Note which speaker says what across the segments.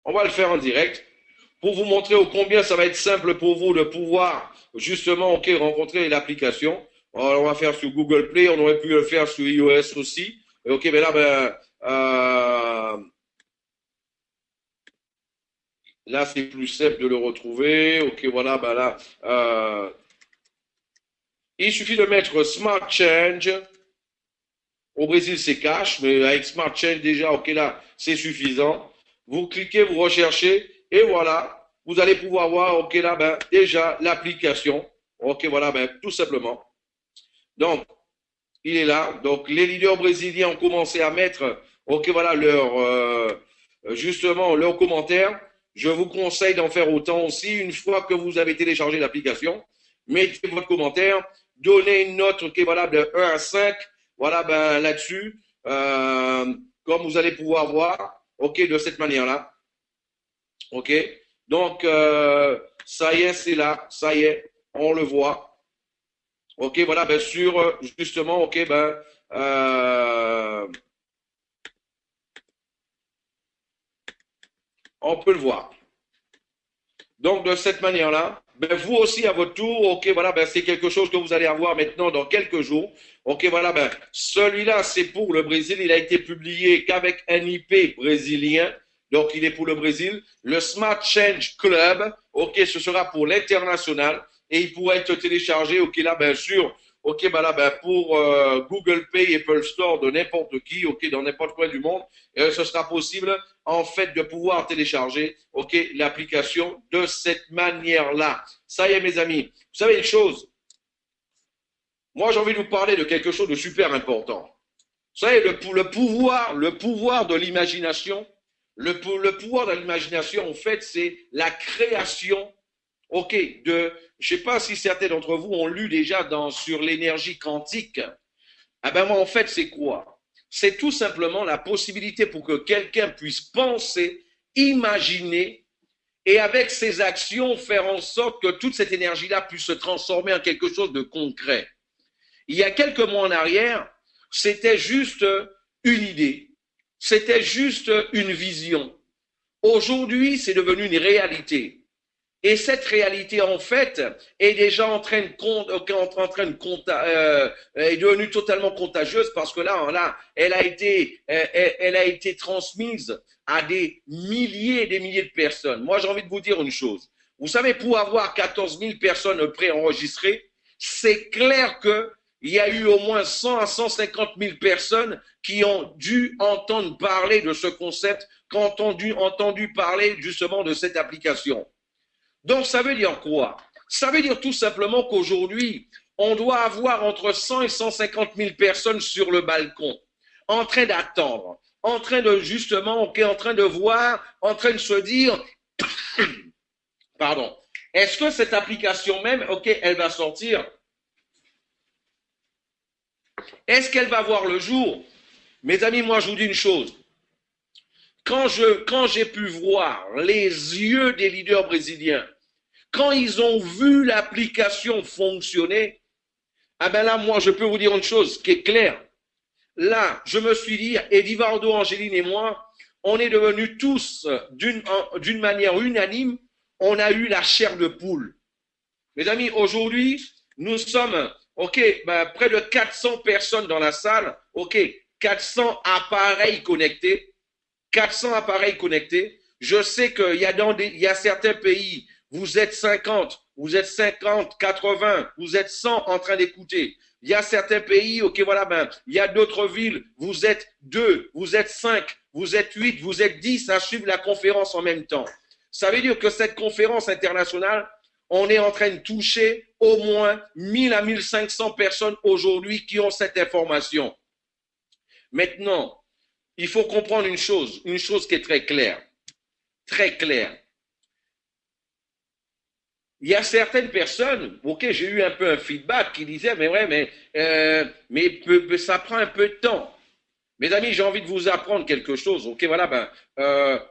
Speaker 1: On va le faire en direct pour vous montrer au combien ça va être simple pour vous de pouvoir justement rencontrer l'application. Alors, on va faire sur Google Play, on aurait pu le faire sur iOS aussi. Et mais là, là c'est plus simple de le retrouver. Ok, voilà, ben là, il suffit de mettre Smart Change. Au Brésil, c'est cash, mais avec Smart Change, déjà, ok, là, c'est suffisant. Vous cliquez, vous recherchez, et voilà, vous allez pouvoir voir, ok, là, ben, déjà, l'application. Ok, voilà, ben, tout simplement. Donc, il est là. Donc, les leaders brésiliens ont commencé à mettre, ok, voilà, justement, leurs commentaires. Je vous conseille d'en faire autant aussi. Une fois que vous avez téléchargé l'application, mettez votre commentaire, donnez une note, ok, voilà, de 1 à 5, voilà, ben, là-dessus, comme vous allez pouvoir voir, ok, de cette manière-là, ok. Donc, ça y est, c'est là, ça y est, on le voit. Ok, voilà, ben sur justement, ok, ben on peut le voir. Donc de cette manière-là, ben vous aussi à votre tour, ok, voilà, ben c'est quelque chose que vous allez avoir maintenant dans quelques jours. Ok, voilà, ben celui-là c'est pour le Brésil, il a été publié qu'avec un IP brésilien. Donc, il est pour le Brésil. Le Smart Change Club, ok, ce sera pour l'international et il pourra être téléchargé, ok, là, bien sûr, ok, ben là, ben pour Google Pay, Apple Store de n'importe qui, ok, dans n'importe quoi du monde, ce sera possible, en fait, de pouvoir télécharger, ok, l'application de cette manière-là. Ça y est, mes amis. Vous savez une chose, moi, j'ai envie de vous parler de quelque chose de super important. Vous savez, le pouvoir de l'imagination, le pouvoir de l'imagination, en fait, c'est la création, ok, je ne sais pas si certains d'entre vous ont lu déjà sur l'énergie quantique. Ah ben moi, en fait, c'est quoi? C'est tout simplement la possibilité pour que quelqu'un puisse penser, imaginer, et avec ses actions, faire en sorte que toute cette énergie-là puisse se transformer en quelque chose de concret. Il y a quelques mois en arrière, c'était juste une idée, c'était juste une vision. Aujourd'hui, c'est devenu une réalité. Et cette réalité, en fait, est déjà est devenue totalement contagieuse parce que là, elle a été transmise à des milliers et des milliers de personnes. Moi, j'ai envie de vous dire une chose. Vous savez, pour avoir 14 000 personnes préenregistrées, c'est clair que il y a eu au moins 100 à 150 000 personnes qui ont dû entendre parler de ce concept, qui ont entendu parler justement de cette application. Donc, ça veut dire quoi? Ça veut dire tout simplement qu'aujourd'hui, on doit avoir entre 100 et 150 000 personnes sur le balcon, en train d'attendre, en train de justement, en train de voir, en train de se dire, pardon, est-ce que cette application même, ok, elle va sortir? Est-ce qu'elle va voir le jour? Mes amis, moi, je vous dis une chose. Quand j'ai pu voir les yeux des leaders brésiliens, quand ils ont vu l'application fonctionner, ah ben là, moi, je peux vous dire une chose qui est claire. Là, je me suis dit, Edivardo, Angéline et moi, on est devenus tous, d'une manière unanime, on a eu la chair de poule. Mes amis, aujourd'hui, nous sommes, ok, ben, près de 400 personnes dans la salle, ok, 400 appareils connectés, 400 appareils connectés. Je sais il y a certains pays, vous êtes 50, vous êtes 50, 80, vous êtes 100 en train d'écouter. Il y a certains pays, ok, voilà, ben, il y a d'autres villes, vous êtes 2, vous êtes 5, vous êtes 8, vous êtes 10 à suivre la conférence en même temps. Ça veut dire que cette conférence internationale, on est en train de toucher au moins 1000 à 1500 personnes aujourd'hui qui ont cette information. Maintenant, il faut comprendre une chose qui est très claire. Très claire. Il y a certaines personnes, ok, j'ai eu un peu un feedback qui disait, mais ouais, mais ça prend un peu de temps. Mes amis, j'ai envie de vous apprendre quelque chose. Ok, voilà, ben,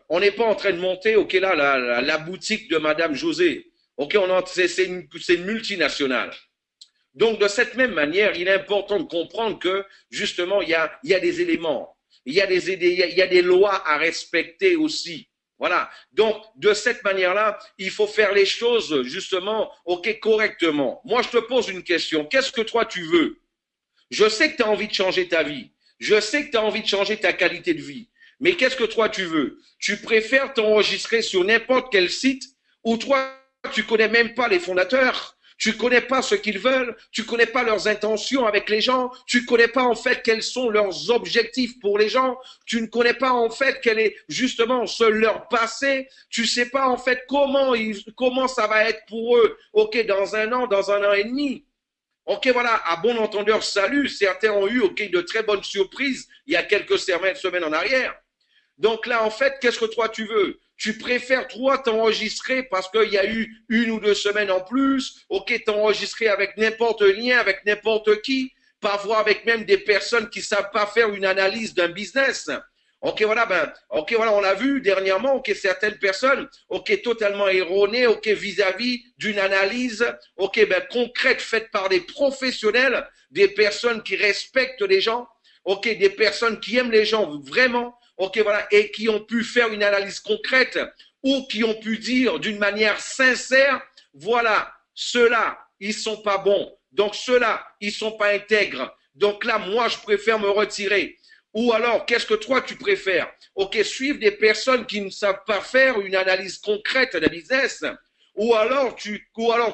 Speaker 1: on n'est pas en train de monter, ok, là, la boutique de Madame José. Ok, c'est une multinationale. Donc, de cette même manière, il est important de comprendre que, justement, il y a des éléments, il y a des lois à respecter aussi. Voilà. Donc, de cette manière-là, il faut faire les choses, justement, OK, correctement. Moi, je te pose une question. Qu'est-ce que toi, tu veux? Je sais que tu as envie de changer ta vie. Je sais que tu as envie de changer ta qualité de vie. Mais qu'est-ce que toi, tu veux? Tu préfères t'enregistrer sur n'importe quel site où toi, tu connais même pas les fondateurs. Tu connais pas ce qu'ils veulent, tu connais pas leurs intentions avec les gens, tu connais pas en fait quels sont leurs objectifs pour les gens, tu ne connais pas en fait quel est justement leur passé, tu sais pas en fait comment ça va être pour eux, ok, dans un an et demi. Ok, voilà, à bon entendeur, salut. Certains ont eu, ok, de très bonnes surprises il y a quelques semaines en arrière. Donc là, en fait, qu'est-ce que toi tu veux? Tu préfères, toi, t'enregistrer parce qu'il y a eu une ou deux semaines en plus, ok, t'enregistrer avec n'importe lien, avec n'importe qui, parfois avec même des personnes qui savent pas faire une analyse d'un business. Ok, voilà, on l'a vu dernièrement, ok, certaines personnes, ok, totalement erronées, ok, vis-à-vis d'une analyse, ok, concrète faite par des professionnels, des personnes qui respectent les gens, ok, des personnes qui aiment les gens vraiment, ok, voilà, et qui ont pu faire une analyse concrète ou qui ont pu dire d'une manière sincère, voilà, ceux-là, ils sont pas bons. Donc ceux-là, ils sont pas intègres. Donc là, moi, je préfère me retirer. Ou alors, qu'est-ce que toi, tu préfères? Ok, suivre des personnes qui ne savent pas faire une analyse concrète d'un business. Ou alors,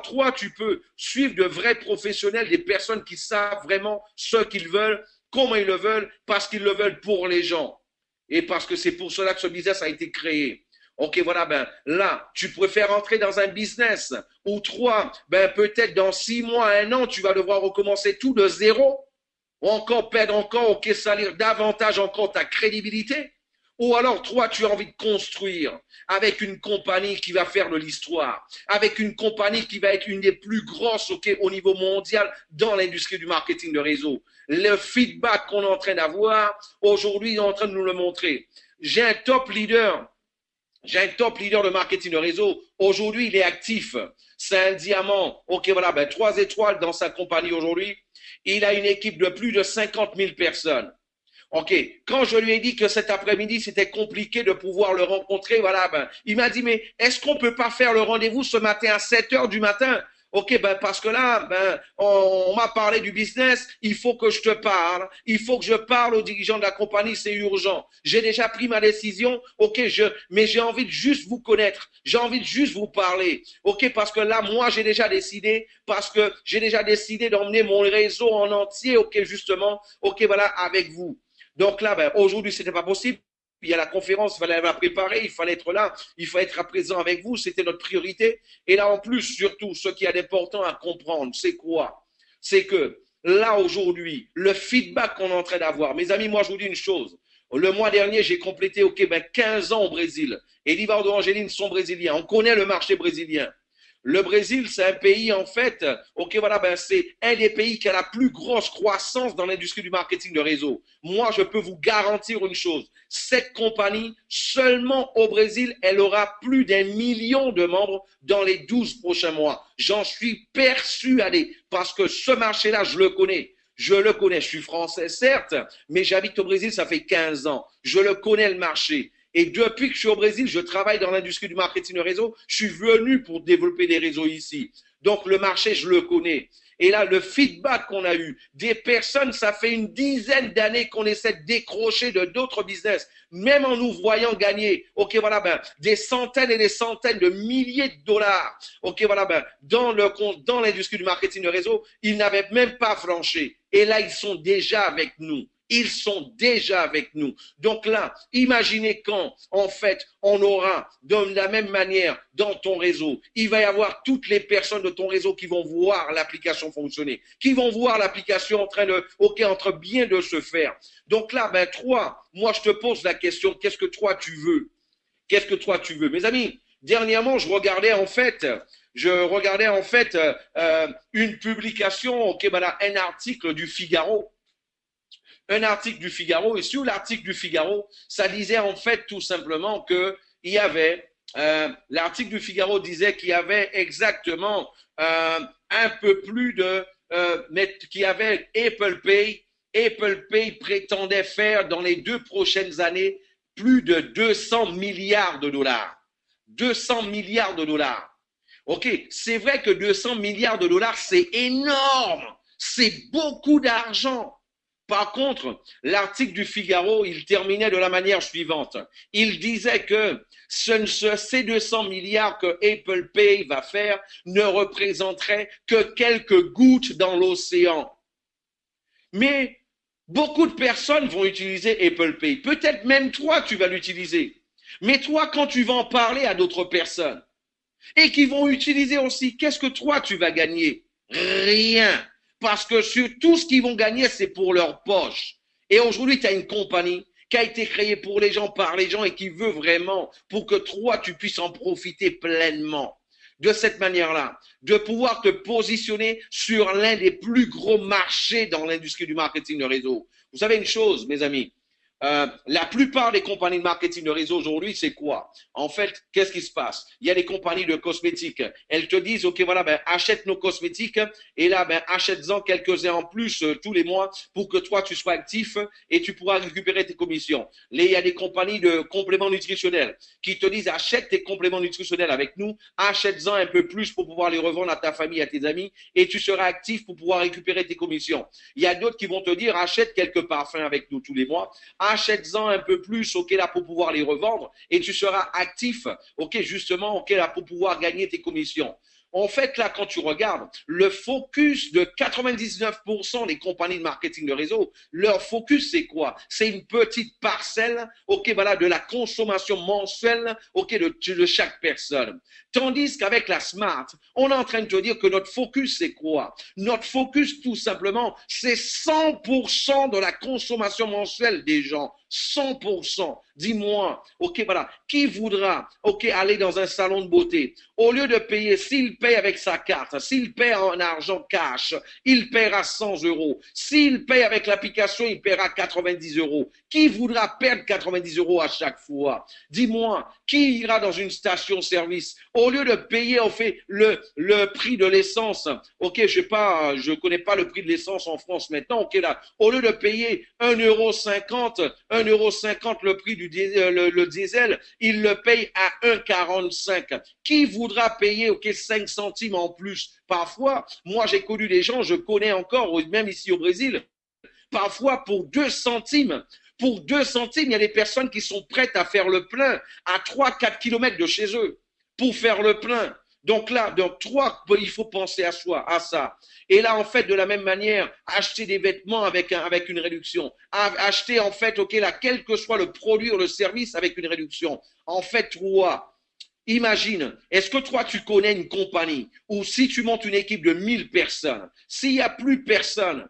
Speaker 1: toi, tu peux suivre de vrais professionnels, des personnes qui savent vraiment ce qu'ils veulent, comment ils le veulent, parce qu'ils le veulent pour les gens. Et parce que c'est pour cela que ce business a été créé. Ok, voilà, là, tu préfères entrer dans un business où toi, peut-être dans 6 mois, un an, tu vas devoir recommencer tout de zéro, ou encore perdre encore, ok, salir davantage encore ta crédibilité, ou alors toi, tu as envie de construire avec une compagnie qui va faire de l'histoire, avec une compagnie qui va être une des plus grosses, ok, au niveau mondial dans l'industrie du marketing de réseau. Le feedback qu'on est en train d'avoir, aujourd'hui, il est en train de nous le montrer. J'ai un top leader j'ai un top leader de marketing de réseau. Aujourd'hui, il est actif. C'est un diamant. Ok, voilà, 3 étoiles dans sa compagnie aujourd'hui. Il a une équipe de plus de 50 000 personnes. Ok, quand je lui ai dit que cet après-midi, c'était compliqué de pouvoir le rencontrer, voilà, il m'a dit, mais est-ce qu'on peut pas faire le rendez-vous ce matin à 7 heures du matin? Ok, parce que là, on m'a parlé du business, il faut que je te parle, il faut que je parle aux dirigeants de la compagnie, c'est urgent. J'ai déjà pris ma décision, ok, mais j'ai envie de juste vous connaître, j'ai envie de juste vous parler, ok, parce que là, moi, j'ai déjà décidé, parce que j'ai déjà décidé d'emmener mon réseau en entier, ok, justement, ok, voilà, avec vous. Donc là, aujourd'hui, ce n'était pas possible. Il y a la conférence, il fallait la préparer, il fallait être là, il fallait être présent avec vous, c'était notre priorité. Et là, en plus, surtout, ce qui est important à comprendre, c'est quoi? C'est que là, aujourd'hui, le feedback qu'on est en train d'avoir, mes amis, moi, je vous dis une chose. Le mois dernier, j'ai complété, ok, 15 ans au Brésil. Et Livardo Angeline sont brésiliens. On connaît le marché brésilien. Le Brésil, c'est un pays, en fait, ok, voilà, c'est un des pays qui a la plus grosse croissance dans l'industrie du marketing de réseau. Moi, je peux vous garantir une chose. Cette compagnie, seulement au Brésil, elle aura plus d'1 million de membres dans les 12 prochains mois. J'en suis persuadé parce que ce marché-là, je le connais. Je le connais, je suis français certes, mais j'habite au Brésil, ça fait 15 ans. Je le connais le marché. Et depuis que je suis au Brésil, je travaille dans l'industrie du marketing de réseau. Je suis venu pour développer des réseaux ici. Donc le marché, je le connais. Et là, le feedback qu'on a eu des personnes, ça fait une dizaine d'années qu'on essaie de décrocher de d'autres business, même en nous voyant gagner, ok, voilà, des centaines et des centaines de milliers de dollars, ok, voilà, dans l'industrie du marketing de réseau, ils n'avaient même pas franchi. Et là, ils sont déjà avec nous. Ils sont déjà avec nous. Donc là, imaginez quand, en fait, on aura de la même manière dans ton réseau, il va y avoir toutes les personnes de ton réseau qui vont voir l'application fonctionner, qui vont voir l'application en train de, ok, entre bien de se faire. Donc là, toi, moi, je te pose la question, qu'est-ce que toi tu veux? Qu'est-ce que toi tu veux? Mes amis, dernièrement, je regardais en fait une publication, ok, un article du Figaro, et sur l'article du Figaro, ça disait en fait tout simplement que il y avait l'article du Figaro disait qu'il y avait exactement un peu plus de qu'il y avait Apple Pay prétendait faire dans les 2 prochaines années plus de 200 milliards de dollars. 200 milliards de dollars. OK, c'est vrai que 200 milliards de dollars, c'est énorme. C'est beaucoup d'argent. Par contre, l'article du Figaro, il terminait de la manière suivante. Il disait que ces 200 milliards que Apple Pay va faire ne représenteraient que quelques gouttes dans l'océan. Mais beaucoup de personnes vont utiliser Apple Pay. Peut-être même toi, tu vas l'utiliser. Mais toi, quand tu vas en parler à d'autres personnes et qui vont utiliser aussi, qu'est-ce que toi, tu vas gagner? Rien. Parce que sur tout ce qu'ils vont gagner, c'est pour leur poche. Et aujourd'hui, tu as une compagnie qui a été créée pour les gens, par les gens et qui veut vraiment pour que toi, tu puisses en profiter pleinement. De cette manière-là, de pouvoir te positionner sur l'un des plus gros marchés dans l'industrie du marketing de réseau. Vous savez une chose, mes amis, la plupart des compagnies de marketing de réseau aujourd'hui, c'est quoi? En fait, qu'est-ce qui se passe? Il y a des compagnies de cosmétiques. Elles te disent, OK, voilà, ben, achète nos cosmétiques et là, ben, achète-en quelques-uns en plus tous les mois pour que toi, tu sois actif et tu pourras récupérer tes commissions. Là, il y a des compagnies de compléments nutritionnels qui te disent, achète tes compléments nutritionnels avec nous, achète-en un peu plus pour pouvoir les revendre à ta famille, à tes amis et tu seras actif pour pouvoir récupérer tes commissions. Il y a d'autres qui vont te dire, achète quelques parfums avec nous tous les mois, achète-en un peu plus, OK, là, pour pouvoir les revendre et tu seras actif, OK, justement, OK, là, pour pouvoir gagner tes commissions. En fait, là, quand tu regardes, le focus de 99% des compagnies de marketing de réseau, leur focus, c'est quoi? C'est une petite parcelle, OK, voilà, de la consommation mensuelle, OK, de chaque personne. Tandis qu'avec la Smart, on est en train de te dire que notre focus, c'est quoi? Notre focus, tout simplement, c'est 100% de la consommation mensuelle des gens. 100%. Dis-moi, OK, voilà, qui voudra, OK, aller dans un salon de beauté? Au lieu de payer, s'il paye avec sa carte, s'il paye en argent cash, il paiera 100 euros. S'il paye avec l'application, il paiera 90 euros. Qui voudra perdre 90 euros à chaque fois? Dis-moi, qui ira dans une station-service? Au lieu de payer, on fait le prix de l'essence. OK, je sais pas, je connais pas le prix de l'essence en France maintenant. OK, là, au lieu de payer 1,50 €, 1,50 € le prix du diesel, le diesel, il le paye à 1,45 €. Qui voudra payer, OK, 5 centimes en plus? Parfois, moi, j'ai connu des gens, je connais encore, même ici au Brésil, parfois pour 2 centimes. Pour 2 centimes, il y a des personnes qui sont prêtes à faire le plein à 3-4 kilomètres de chez eux pour faire le plein. Donc là, il faut penser à soi, à ça. Et là, en fait, de la même manière, acheter des vêtements avec une réduction. Acheter, en fait, OK, là, quel que soit le produit ou le service avec une réduction. En fait, toi, imagine, est-ce que toi, tu connais une compagnie où si tu montes une équipe de 1000 personnes, s'il n'y a plus personne,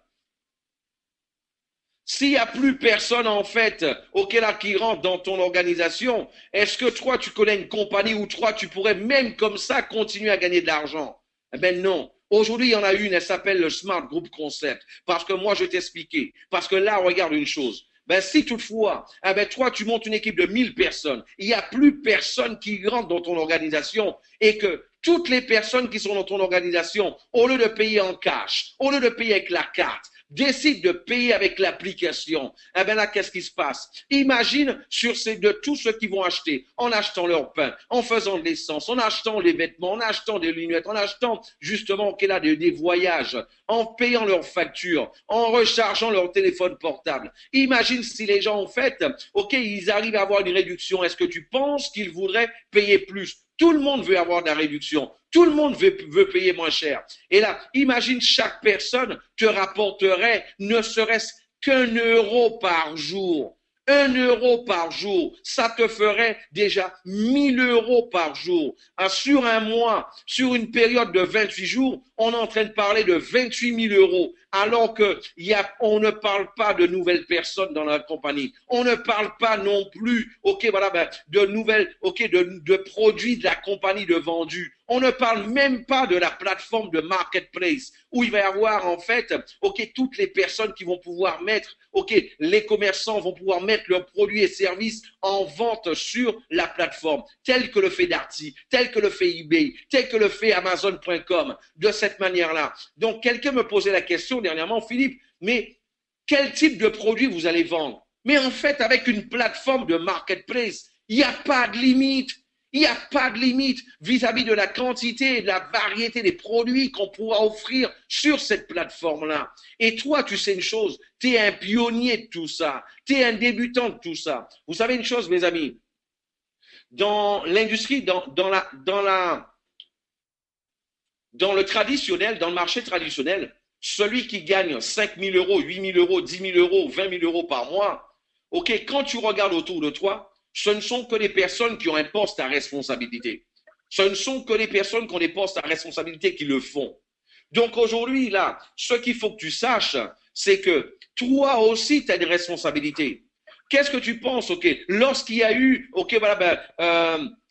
Speaker 1: en fait, OK, là, qui rentre dans ton organisation, est-ce que toi, tu connais une compagnie où toi, tu pourrais même comme ça continuer à gagner de l'argent? Eh ben non. Aujourd'hui, il y en a une, elle s'appelle le Smart Group Concept. Parce que moi, je vais t'expliquer. Parce que là, regarde une chose. Ben, si toutefois, eh ben, toi, tu montes une équipe de 1000 personnes, il n'y a plus personne qui rentre dans ton organisation et que toutes les personnes qui sont dans ton organisation, au lieu de payer en cash, au lieu de payer avec la carte, décident de payer avec l'application, eh bien là, qu'est-ce qui se passe? Imagine de tous ceux qui vont acheter, en achetant leur pain, en faisant de l'essence, en achetant les vêtements, en achetant des lunettes, en achetant justement des voyages, en payant leurs factures, en rechargeant leur téléphone portable. Imagine si les gens, en fait, OK, ils arrivent à avoir une réduction. Est-ce que tu penses qu'ils voudraient payer plus? Tout le monde veut avoir de la réduction. Tout le monde veut payer moins cher. Et là, imagine chaque personne te rapporterait ne serait-ce qu'1 € par jour. 1 € par jour, ça te ferait déjà 1000 € par jour. Sur un mois, sur une période de 28 jours, on est en train de parler de 28 000 €. Alors on ne parle pas de nouvelles personnes dans la compagnie. On ne parle pas non plus, OK, voilà, de nouvelles, OK, de produits de la compagnie de vendus. On ne parle même pas de la plateforme de marketplace où il va y avoir en fait, OK, toutes les personnes qui vont pouvoir mettre, OK, les commerçants vont pouvoir mettre leurs produits et services en vente sur la plateforme, tel que le fait Darty, tel que le fait eBay, tel que le fait Amazon.com, de cette manière-là. Donc, quelqu'un me posait la question dernièrement, Philippe, mais quel type de produit vous allez vendre? Mais en fait, avec une plateforme de marketplace, il n'y a pas de limite. Il n'y a pas de limite vis-à-vis de la quantité et de la variété des produits qu'on pourra offrir sur cette plateforme-là. Et toi, tu sais une chose, tu es un pionnier de tout ça, tu es un débutant de tout ça. Vous savez une chose, mes amis, dans l'industrie, dans le traditionnel, dans le marché traditionnel, celui qui gagne 5 000 euros, 8 000 euros, 10 000 euros, 20 000 euros par mois, ok, quand tu regardes autour de toi, ce ne sont que des personnes qui ont un poste à responsabilité. Ce ne sont que des personnes qui ont des postes à responsabilité qui le font. Donc aujourd'hui, là, ce qu'il faut que tu saches, c'est que toi aussi, tu as des responsabilités. Qu'est-ce que tu penses, ok, lorsqu'il y a eu, ok, voilà,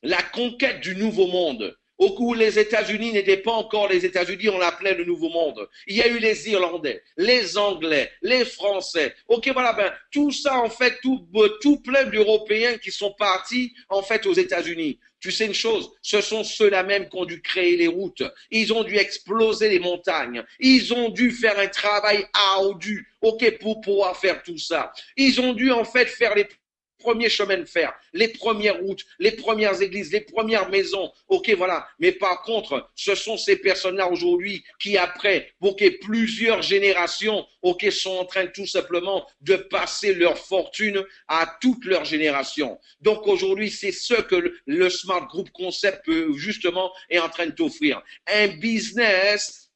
Speaker 1: la conquête du nouveau monde, où les États-Unis n'étaient pas encore les États-Unis, on l'appelait le Nouveau Monde. Il y a eu les Irlandais, les Anglais, les Français. Ok, voilà, tout ça, en fait, tout plein d'Européens qui sont partis, en fait, aux États-Unis. Tu sais une chose, ce sont ceux-là même qui ont dû créer les routes. Ils ont dû exploser les montagnes. Ils ont dû faire un travail ardu, ok, pour pouvoir faire tout ça. Ils ont dû, en fait, faire les premiers chemins de fer, les premières routes, les premières églises, les premières maisons. Ok, voilà. Mais par contre, ce sont ces personnes-là aujourd'hui qui, après, ok, plusieurs générations, ok, sont en train tout simplement de passer leur fortune à toute leur génération. Donc aujourd'hui, c'est ce que le Smart Group Concept justement est en train de t'offrir. Un business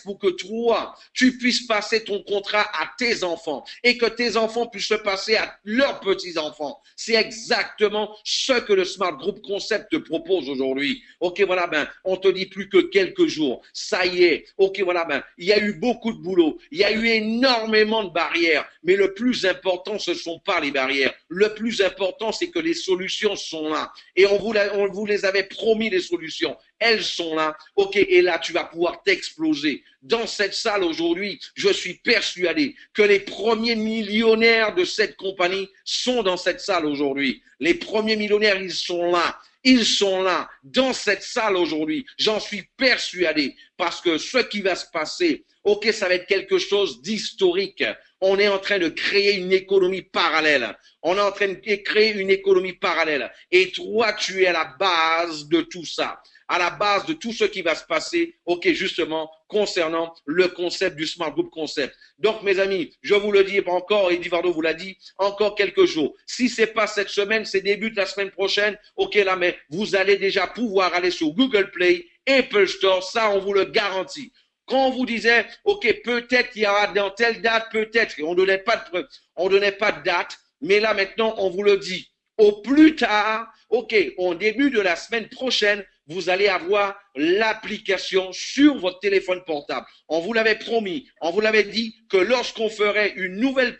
Speaker 1: pour que toi, tu puisses passer ton contrat à tes enfants et que tes enfants puissent se passer à leurs petits-enfants. C'est exactement ce que le Smart Group Concept te propose aujourd'hui. Ok, voilà, on te dit plus que quelques jours. Ça y est. Ok, voilà, il y a eu beaucoup de boulot. Il y a eu énormément de barrières. Mais le plus important, ce ne sont pas les barrières. Le plus important, c'est que les solutions sont là. Et on vous les avait promis, les solutions. Elles sont là. Ok, et là, tu vas pouvoir t'exploser. Dans cette salle aujourd'hui, je suis persuadé que les premiers millionnaires de cette compagnie sont dans cette salle aujourd'hui. Les premiers millionnaires, ils sont là. Ils sont là, dans cette salle aujourd'hui. J'en suis persuadé. Parce que ce qui va se passer, ok, ça va être quelque chose d'historique. On est en train de créer une économie parallèle. On est en train de créer une économie parallèle. Et toi, tu es à la base de tout ça, à la base de tout ce qui va se passer, ok, justement, concernant le concept du Smart Group Concept. Donc, mes amis, je vous le dis encore, Eddie Vardo vous l'a dit, encore quelques jours. Si c'est pas cette semaine, c'est début de la semaine prochaine, ok, là, mais vous allez déjà pouvoir aller sur Google Play, Apple Store, ça, on vous le garantit. Quand on vous disait, ok, peut-être qu'il y aura dans telle date, peut-être, on donnait pas de preuve, on donnait pas de date, mais là, maintenant, on vous le dit. Au plus tard, ok, au début de la semaine prochaine, vous allez avoir l'application sur votre téléphone portable. On vous l'avait promis, on vous l'avait dit que lorsqu'on ferait une nouvelle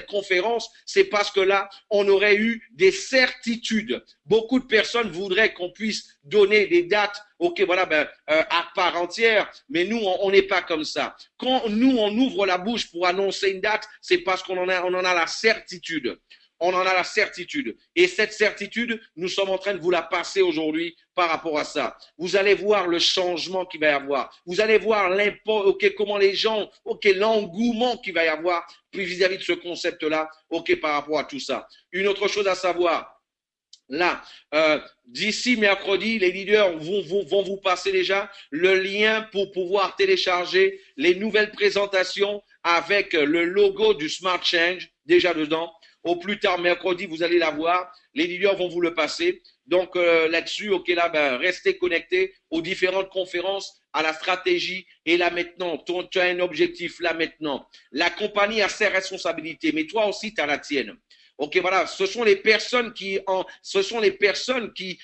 Speaker 1: conférence, c'est parce que là, on aurait eu des certitudes. Beaucoup de personnes voudraient qu'on puisse donner des dates, ok, voilà, à part entière, mais nous, on n'est pas comme ça. Quand nous, on ouvre la bouche pour annoncer une date, c'est parce qu'on en a la certitude. On en a la certitude. Et cette certitude, nous sommes en train de vous la passer aujourd'hui par rapport à ça. Vous allez voir le changement qu'il va y avoir. Vous allez voir comment les gens, l'engouement qu'il va y avoir vis-à-vis de ce concept-là, par rapport à tout ça. Une autre chose à savoir, là, d'ici mercredi, les leaders vont vous passer déjà le lien pour pouvoir télécharger les nouvelles présentations avec le logo du Smart Change déjà dedans. Au plus tard mercredi, vous allez la voir. Les leaders vont vous le passer. Donc là-dessus, restez connectés aux différentes conférences, à la stratégie. Et là maintenant, tu as un objectif là maintenant. La compagnie a ses responsabilités, mais toi aussi, tu as la tienne. Ok, voilà, ce sont les personnes qui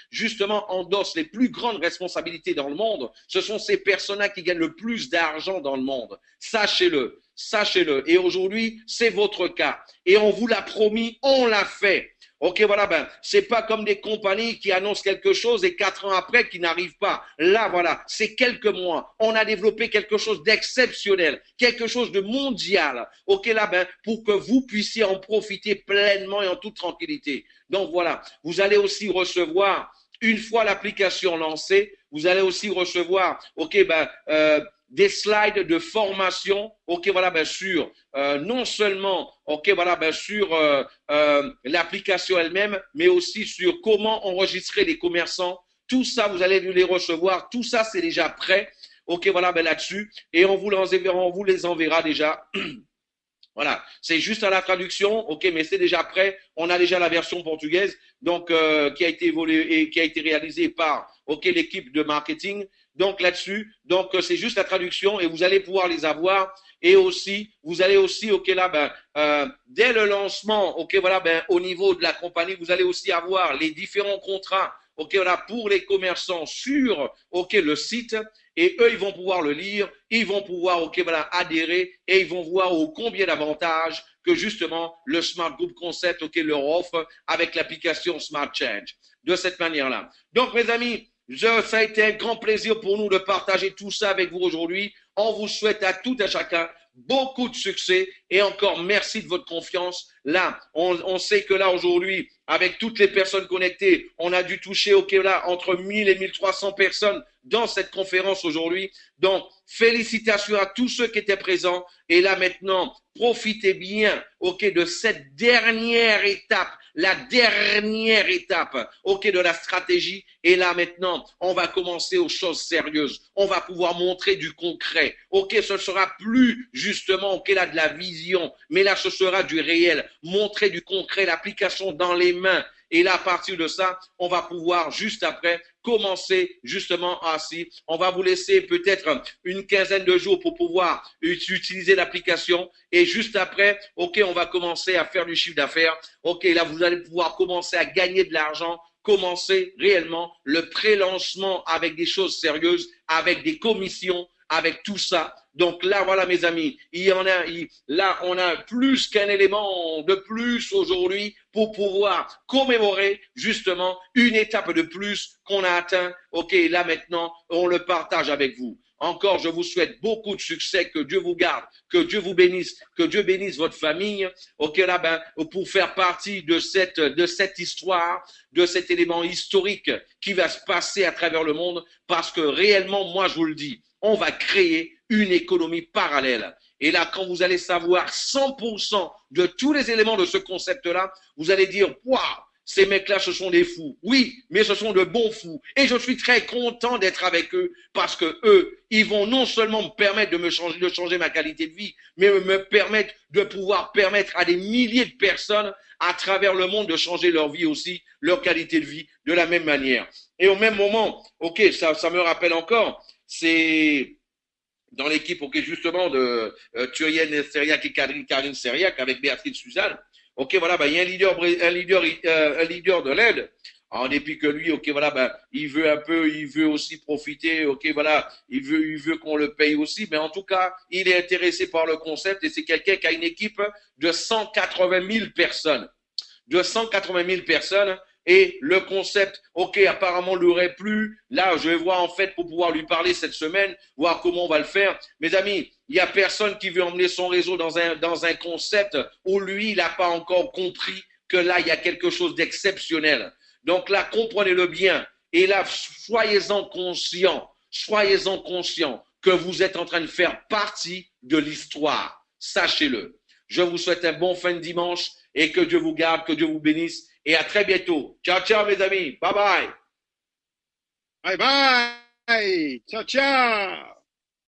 Speaker 1: justement endossent les plus grandes responsabilités dans le monde. Ce sont ces personnes-là qui gagnent le plus d'argent dans le monde. Sachez-le, sachez-le. Et aujourd'hui, c'est votre cas. Et on vous l'a promis, on l'a fait. Ok, voilà, c'est pas comme des compagnies qui annoncent quelque chose et 4 ans après qui n'arrivent pas. Là, voilà, c'est quelques mois. On a développé quelque chose d'exceptionnel, quelque chose de mondial. Ok, là, pour que vous puissiez en profiter pleinement et en toute tranquillité. Donc voilà, vous allez aussi recevoir, une fois l'application lancée, vous allez aussi recevoir, des slides de formation, ok, voilà, bien sûr, non seulement, ok, voilà, bien sûr, l'application elle-même, mais aussi sur comment enregistrer les commerçants. Tout ça, vous allez les recevoir. Tout ça, c'est déjà prêt. Ok, voilà, ben là-dessus. Et on vous les enverra déjà. Voilà, c'est juste à la traduction, ok, mais c'est déjà prêt. On a déjà la version portugaise, donc qui a été évoluée et qui a été réalisée par, ok, l'équipe de marketing. Donc là-dessus, donc c'est juste la traduction et vous allez pouvoir les avoir. Et aussi, vous allez aussi, ok, là, ben, dès le lancement, ok, voilà, ben, au niveau de la compagnie, vous allez aussi avoir les différents contrats, ok, voilà, pour les commerçants sur, ok, le site. Et eux, ils vont pouvoir le lire, ils vont pouvoir, ok, voilà, adhérer et ils vont voir au combien d'avantages que justement le Smart Group Concept, ok, leur offre avec l'application Smart Change. De cette manière-là. Donc, mes amis, ça a été un grand plaisir pour nous de partager tout ça avec vous aujourd'hui. On vous souhaite à tout à chacun beaucoup de succès et encore merci de votre confiance. Là, on sait que là aujourd'hui, avec toutes les personnes connectées, on a dû toucher, ok, là, entre 1000 et 1300 personnes dans cette conférence aujourd'hui. Donc, félicitations à tous ceux qui étaient présents. Et là, maintenant, profitez bien, ok, de cette dernière étape, la dernière étape, ok, de la stratégie. Et là, maintenant, on va commencer aux choses sérieuses. On va pouvoir montrer du concret. Ok, ce sera plus justement, ok, là, de la vision, mais là, ce sera du réel. Montrer du concret, l'application dans les mains. Et là, à partir de ça, on va pouvoir juste après commencer justement ainsi. On va vous laisser peut-être une quinzaine de jours pour pouvoir utiliser l'application. Et juste après, ok, on va commencer à faire du chiffre d'affaires. Ok, là, vous allez pouvoir commencer à gagner de l'argent, commencer réellement le pré-lancement avec des choses sérieuses, avec des commissions, avec tout ça. Donc là, voilà, mes amis, là, on a plus qu'un élément de plus aujourd'hui pour pouvoir commémorer justement une étape de plus qu'on a atteint. Ok, là maintenant, on le partage avec vous. Encore, je vous souhaite beaucoup de succès, que Dieu vous garde, que Dieu vous bénisse, que Dieu bénisse votre famille. Ok, là, ben, pour faire partie de cette histoire, de cet élément historique qui va se passer à travers le monde, parce que réellement, moi, je vous le dis, on va créer une économie parallèle. Et là, quand vous allez savoir 100% de tous les éléments de ce concept-là, vous allez dire, waouh, ces mecs-là, ce sont des fous. Oui, mais ce sont de bons fous. Et je suis très content d'être avec eux parce que eux, ils vont non seulement me permettre de changer ma qualité de vie, mais me permettre de pouvoir permettre à des milliers de personnes à travers le monde de changer leur vie aussi, leur qualité de vie de la même manière. Et au même moment, ok, ça me rappelle encore, c'est dans l'équipe, ok, justement, de Thurienne Seriac et Karine Seriac avec Béatrice Suzanne. Ok, voilà, ben, il y a un leader de l'aide. En dépit que lui, ok, voilà, ben, il veut aussi profiter, ok, voilà, il veut qu'on le paye aussi, mais en tout cas, il est intéressé par le concept et c'est quelqu'un qui a une équipe de 180 000 personnes. De 180 000 personnes et le concept, ok, apparemment lui aurait plu. Là, je vais voir en fait pour pouvoir lui parler cette semaine, voir comment on va le faire. Mes amis, il n'y a personne qui veut emmener son réseau dans un concept où lui, il n'a pas encore compris que là, il y a quelque chose d'exceptionnel. Donc là, comprenez-le bien. Et là, soyez-en conscients que vous êtes en train de faire partie de l'histoire. Sachez-le. Je vous souhaite un bon fin de dimanche et que Dieu vous garde, que Dieu vous bénisse et à très bientôt. Ciao, ciao mes amis. Bye bye.
Speaker 2: Bye bye. Ciao, ciao.